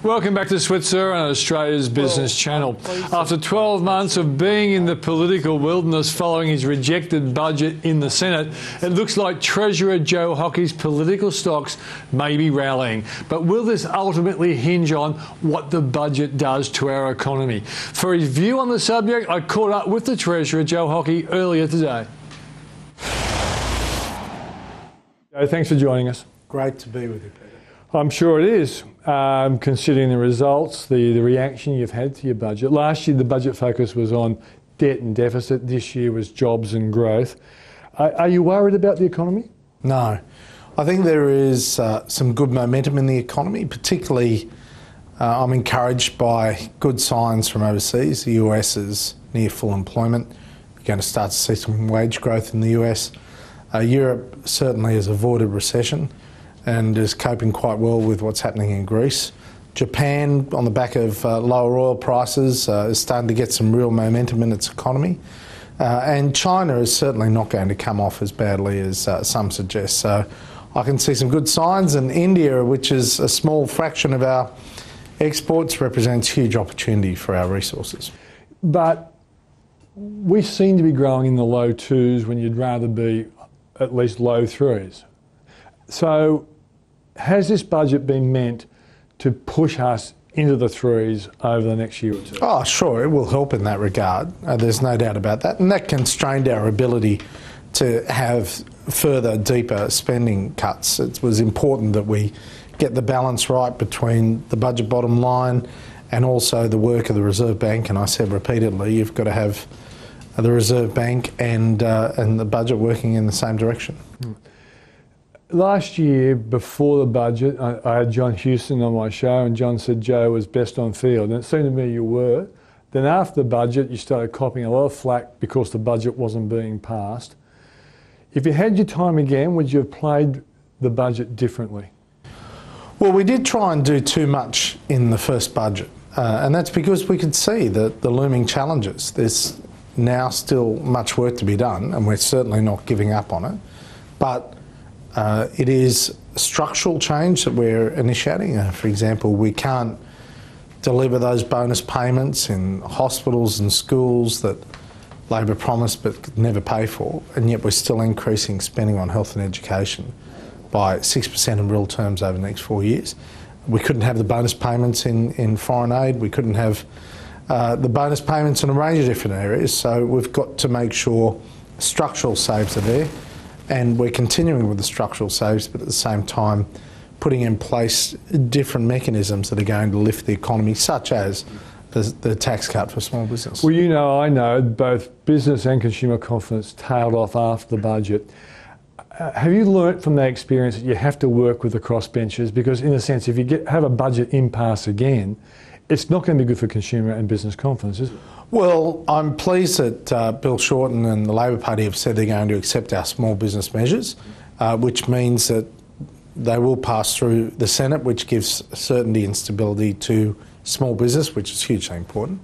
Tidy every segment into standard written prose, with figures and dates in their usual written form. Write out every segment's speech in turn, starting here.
Welcome back to Switzer on Australia's Business Channel. After 12 months of being in the political wilderness following his rejected budget in the Senate, it looks like Treasurer Joe Hockey's political stocks may be rallying. But will this ultimately hinge on what the budget does to our economy? For his view on the subject, I caught up with the Treasurer, Joe Hockey, earlier today. Joe, thanks for joining us. Great to be with you, Peter. I'm sure it is, considering the results, the reaction you've had to your budget. Last year, the budget focus was on debt and deficit. This year was jobs and growth. Are you worried about the economy? No. I think there is some good momentum in the economy, particularly I'm encouraged by good signs from overseas. The US is near full employment. You're going to start to see some wage growth in the US. Europe certainly has avoided recession and is coping quite well with what's happening in Greece. Japan, on the back of lower oil prices, is starting to get some real momentum in its economy. And China is certainly not going to come off as badly as some suggest. So I can see some good signs, and India, which is a small fraction of our exports, represents huge opportunity for our resources. But we seem to be growing in the low twos when you'd rather be at least low threes. So has this budget been meant to push us into the threes over the next year or two? Oh, sure, it will help in that regard. There's no doubt about that. And that constrained our ability to have further, deeper spending cuts. It was important that we get the balance right between the budget bottom line and also the work of the Reserve Bank. And I said repeatedly, you've got to have the Reserve Bank and the budget working in the same direction. Last year, before the budget, I had John Houston on my show, and John said Joe was best on field, and it seemed to me you were. Then after the budget, you started copying a lot of flack because the budget wasn't being passed. If you had your time again, would you have played the budget differently? Well, we did try and do too much in the first budget, and that's because we could see the looming challenges. There's now still much work to be done, and we're certainly not giving up on it. But it is structural change that we're initiating. For example, we can't deliver those bonus payments in hospitals and schools that Labor promised but could never pay for, and yet we're still increasing spending on health and education by 6% in real terms over the next 4 years. We couldn't have the bonus payments in foreign aid. We couldn't have the bonus payments in a range of different areas. So we've got to make sure structural saves are there. And we're continuing with the structural saves, but at the same time putting in place different mechanisms that are going to lift the economy, such as the tax cut for small business. Well, you know, I know both business and consumer confidence tailed off after the budget. Have you learnt from that experience that you have to work with the crossbenchers? Because in a sense, if you have a budget impasse again, it's not going to be good for consumer and business confidence, is it? Well, I'm pleased that Bill Shorten and the Labor Party have said they're going to accept our small business measures, which means that they will pass through the Senate, which gives certainty and stability to small business, which is hugely important.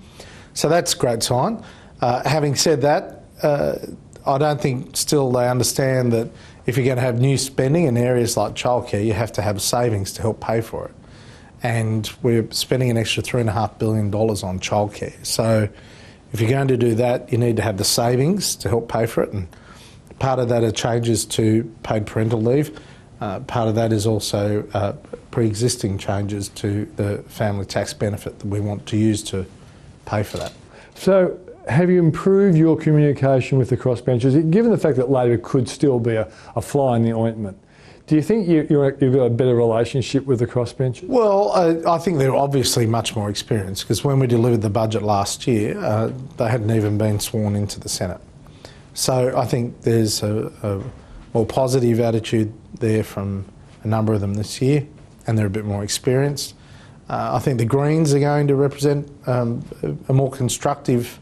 So that's a great sign. Having said that, I don't think still they understand that if you're going to have new spending in areas like childcare, you have to have savings to help pay for it. And we're spending an extra $3.5 billion on childcare. So if you're going to do that, you need to have the savings to help pay for it. And part of that are changes to paid parental leave. Part of that is also pre-existing changes to the family tax benefit that we want to use to pay for that. So have you improved your communication with the crossbenchers, given the fact that Labor could still be a fly in the ointment? Do you think you've got a better relationship with the crossbenchers? Well, I think they're obviously much more experienced, because when we delivered the budget last year, they hadn't even been sworn into the Senate. So I think there's a more positive attitude there from a number of them this year, and they're a bit more experienced. I think the Greens are going to represent a more constructive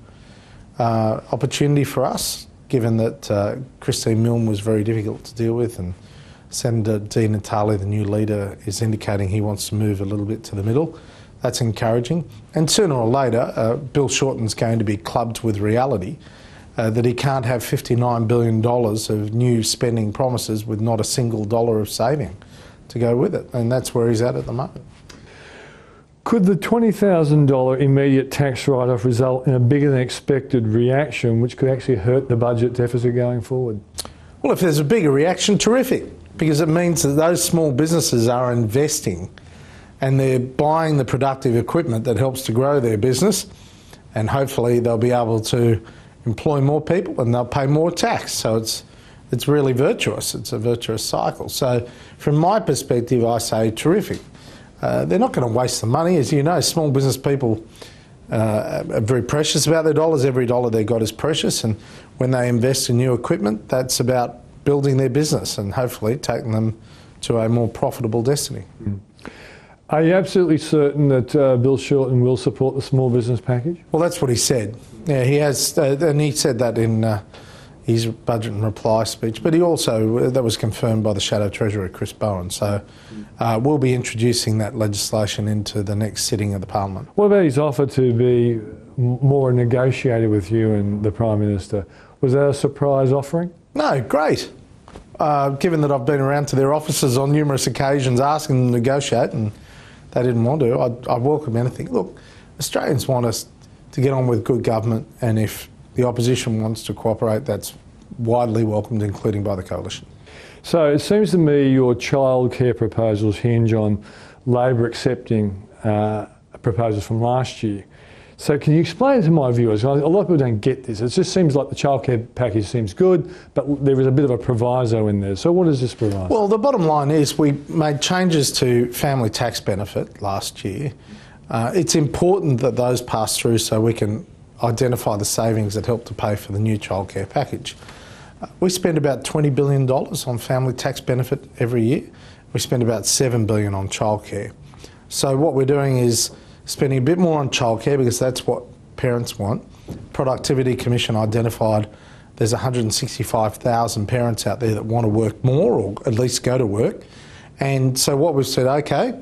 opportunity for us, given that Christine Milne was very difficult to deal with, and Senator Di Natale, the new leader, is indicating he wants to move a little bit to the middle. That's encouraging. And sooner or later, Bill Shorten's going to be clubbed with reality that he can't have $59 billion of new spending promises with not a single dollar of saving to go with it. And that's where he's at the moment. Could the $20,000 immediate tax write-off result in a bigger than expected reaction, which could actually hurt the budget deficit going forward? Well, if there's a bigger reaction, terrific, because it means that those small businesses are investing and they're buying the productive equipment that helps to grow their business, and hopefully they'll be able to employ more people and they'll pay more tax. So it's really virtuous. It's a virtuous cycle. So from my perspective, I say terrific. They're not going to waste the money. As you know, small business people are very precious about their dollars. Every dollar they got is precious, and when they invest in new equipment, that's about building their business and hopefully taking them to a more profitable destiny. Are you absolutely certain that Bill Shorten will support the small business package? Well, that's what he said. Yeah, he has, and he said that in his budget and reply speech, but he also, that was confirmed by the Shadow Treasurer, Chris Bowen, so we'll be introducing that legislation into the next sitting of the Parliament. What about his offer to be more negotiated with you and the Prime Minister? Was that a surprise offering? No, great. Given that I've been around to their offices on numerous occasions asking them to negotiate and they didn't want to, I welcome anything. Look, Australians want us to get on with good government, and if the opposition wants to cooperate, that's widely welcomed, including by the coalition. So it seems to me your childcare proposals hinge on Labor accepting proposals from last year. So can you explain to my viewers, a lot of people don't get this, it just seems like the childcare package seems good, but there is a bit of a proviso in there. So what is this proviso? Well, the bottom line is we made changes to family tax benefit last year. It's important that those pass through so we can identify the savings that help to pay for the new childcare package. We spend about $20 billion on family tax benefit every year. We spend about $7 billion on childcare. So what we're doing is spending a bit more on childcare because that's what parents want. Productivity Commission identified there's 165,000 parents out there that want to work more or at least go to work. And so what we've said, okay,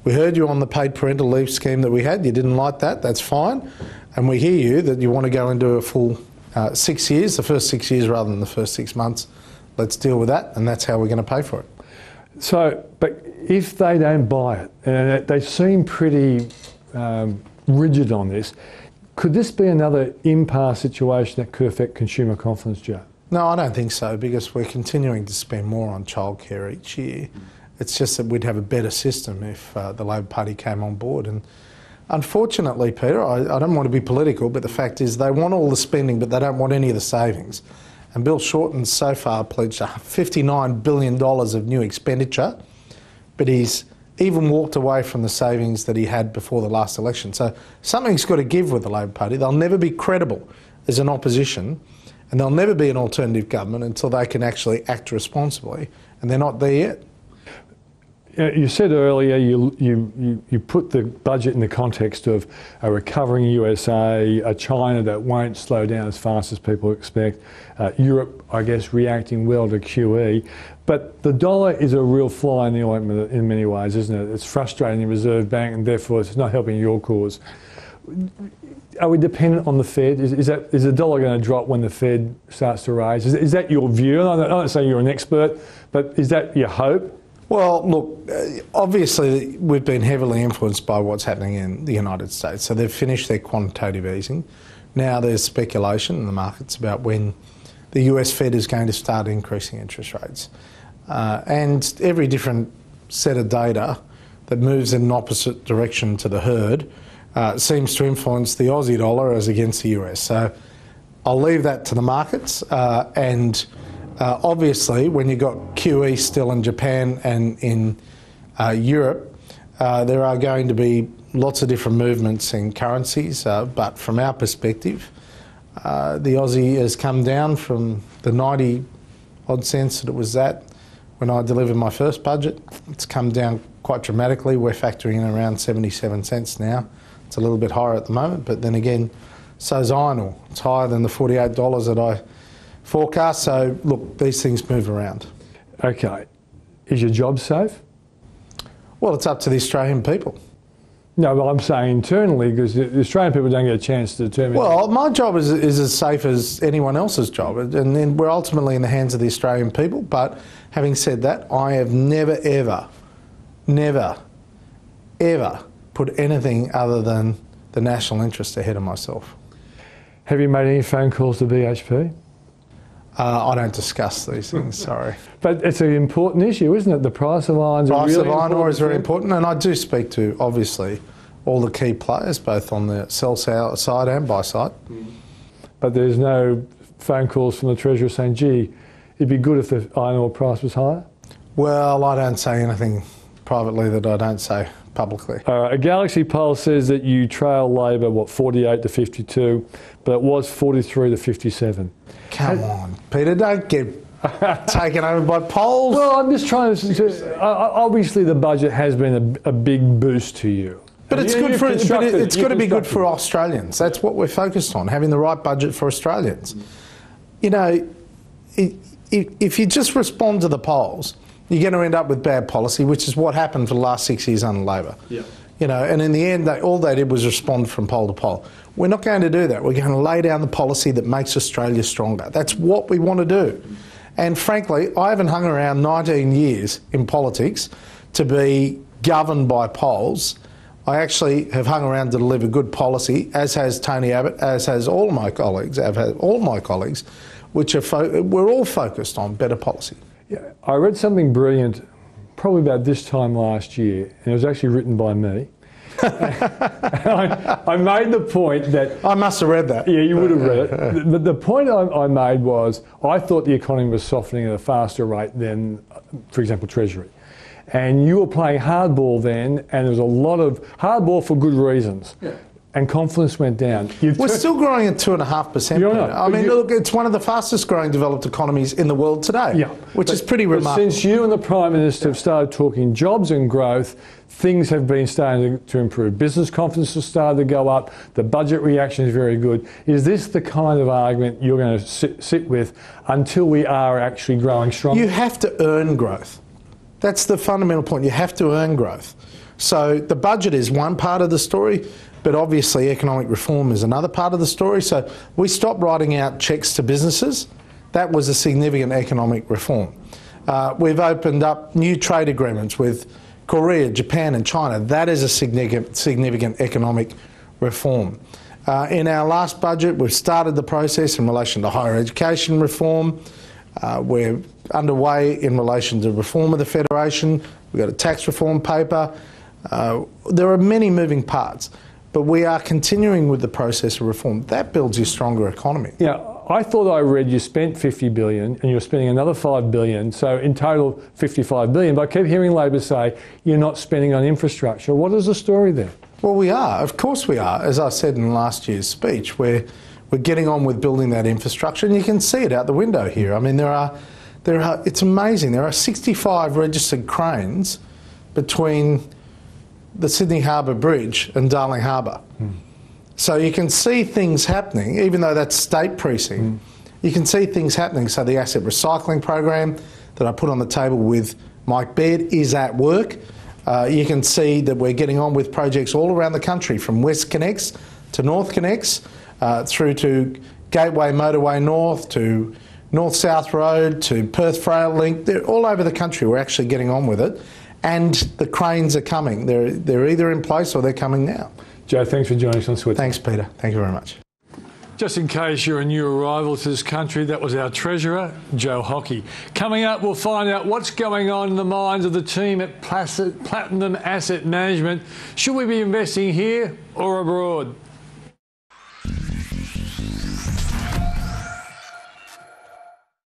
we heard you on the paid parental leave scheme that we had. You didn't like that, that's fine. And we hear you that you want to go into a full 6 years, the first 6 years rather than the first 6 months. Let's deal with that, and that's how we're going to pay for it. So, but if they don't buy it, and they seem pretty rigid on this, could this be another impasse situation that could affect consumer confidence, Joe? No, I don't think so, because we're continuing to spend more on childcare each year. It's just that we'd have a better system if the Labor Party came on board. And unfortunately, Peter, I don't want to be political, but the fact is they want all the spending, but they don't want any of the savings. And Bill Shorten's so far pledged $59 billion of new expenditure, but he's even walked away from the savings that he had before the last election. So something's got to give with the Labor Party. They'll never be credible as an opposition, and they'll never be an alternative government until they can actually act responsibly, and they're not there yet. You said earlier you put the budget in the context of a recovering USA, a China that won't slow down as fast as people expect, Europe, I guess, reacting well to QE. But the dollar is a real fly in the ointment in many ways, isn't it? It's frustrating the Reserve Bank, and therefore it's not helping your cause. Are we dependent on the Fed? Is the dollar going to drop when the Fed starts to raise? Is that your view? And I'm not saying you're an expert, but is that your hope? Well, look, obviously we've been heavily influenced by what's happening in the United States. So they've finished their quantitative easing. Now there's speculation in the markets about when the US Fed is going to start increasing interest rates. And every different set of data that moves in an opposite direction to the herd seems to influence the Aussie dollar as against the US. So I'll leave that to the markets obviously, when you've got QE still in Japan and in Europe, there are going to be lots of different movements in currencies, but from our perspective, the Aussie has come down from the 90-odd cents that it was at when I delivered my first budget. It's come down quite dramatically. We're factoring in around 77 cents now. It's a little bit higher at the moment, but then again, so's iron ore. It's higher than the $48 that I forecast. So look, these things move around. Okay. Is your job safe? Well, it's up to the Australian people. No, but I'm saying internally, because the Australian people don't get a chance to determine. Well, my job is as safe as anyone else's job, and then we're ultimately in the hands of the Australian people. But having said that, I have never, ever put anything other than the national interest ahead of myself. Have you made any phone calls to BHP? I don't discuss these things, sorry. But it's an important issue, isn't it? The price of iron is really important. Price of iron ore is very important, and I do speak to, obviously, all the key players, both on the sell side and buy side. But there's no phone calls from the Treasurer saying, gee, it'd be good if the iron ore price was higher? Well, I don't say anything privately that I don't say publicly. A Galaxy poll says that you trail Labor, 48 to 52, but it was 43 to 57. Come on, Peter, don't get taken over by polls. Well, I'm just trying to... obviously, the budget has been a big boost to you. But it's good for it's got to be good for Australians. That's what we're focused on, having the right budget for Australians. You know, if you just respond to the polls, you're going to end up with bad policy, which is what happened for the last 6 years under Labor. Yeah. You know, and in the end, all they did was respond from poll to poll. We're not going to do that. We're going to lay down the policy that makes Australia stronger. That's what we want to do. And frankly, I haven't hung around 19 years in politics to be governed by polls. I actually have hung around to deliver good policy, as has Tony Abbott, as has all my colleagues, which we're all focused on better policy. Yeah, I read something brilliant probably about this time last year, and it was actually written by me. I made the point that... I must have read that. Yeah, you would have read it. But the point I made was I thought the economy was softening at a faster rate than, for example, Treasury. And you were playing hardball then, and there was a lot of hardball for good reasons. Yeah. And confidence went down. We're still growing at 2.5%. I mean, look, it's one of the fastest growing developed economies in the world today, which is pretty remarkable. Since you and the Prime Minister have started talking jobs and growth, things have been starting to improve. Business confidence has started to go up. The budget reaction is very good. Is this the kind of argument you're going to sit with until we are actually growing stronger? You have to earn growth. That's the fundamental point. You have to earn growth. So the budget is one part of the story, but obviously economic reform is another part of the story. So we stopped writing out cheques to businesses. That was a significant economic reform. We've opened up new trade agreements with Korea, Japan and China. That is a significant economic reform. In our last budget, we've started the process in relation to higher education reform. We're underway in relation to reform of the Federation. We've got a tax reform paper. There are many moving parts, but we are continuing with the process of reform. That builds a stronger economy. Yeah, I thought I read you spent $50 billion and you're spending another $5 billion, so in total $55 billion. But I keep hearing Labor say you're not spending on infrastructure. What is the story there? Well, we are. Of course we are. As I said in last year's speech, we're getting on with building that infrastructure, and you can see it out the window here. I mean, it's amazing. There are 65 registered cranes between the Sydney Harbour Bridge and Darling Harbour. So you can see things happening, even though that's state precinct. You can see things happening. So the asset recycling program that I put on the table with Mike Baird is at work. You can see that we're getting on with projects all around the country, from West Connects to North Connects, through to Gateway Motorway North, to North-South Road, to Perth-Frail Link. They're all over the country. We're actually getting on with it. And the cranes are coming. They're either in place or they're coming now. Joe, thanks for joining us on Switzerland. Thanks, Peter. Thank you very much. Just in case you're a new arrival to this country, that was our Treasurer, Joe Hockey. Coming up, we'll find out what's going on in the minds of the team at Platinum Asset Management. Should we be investing here or abroad?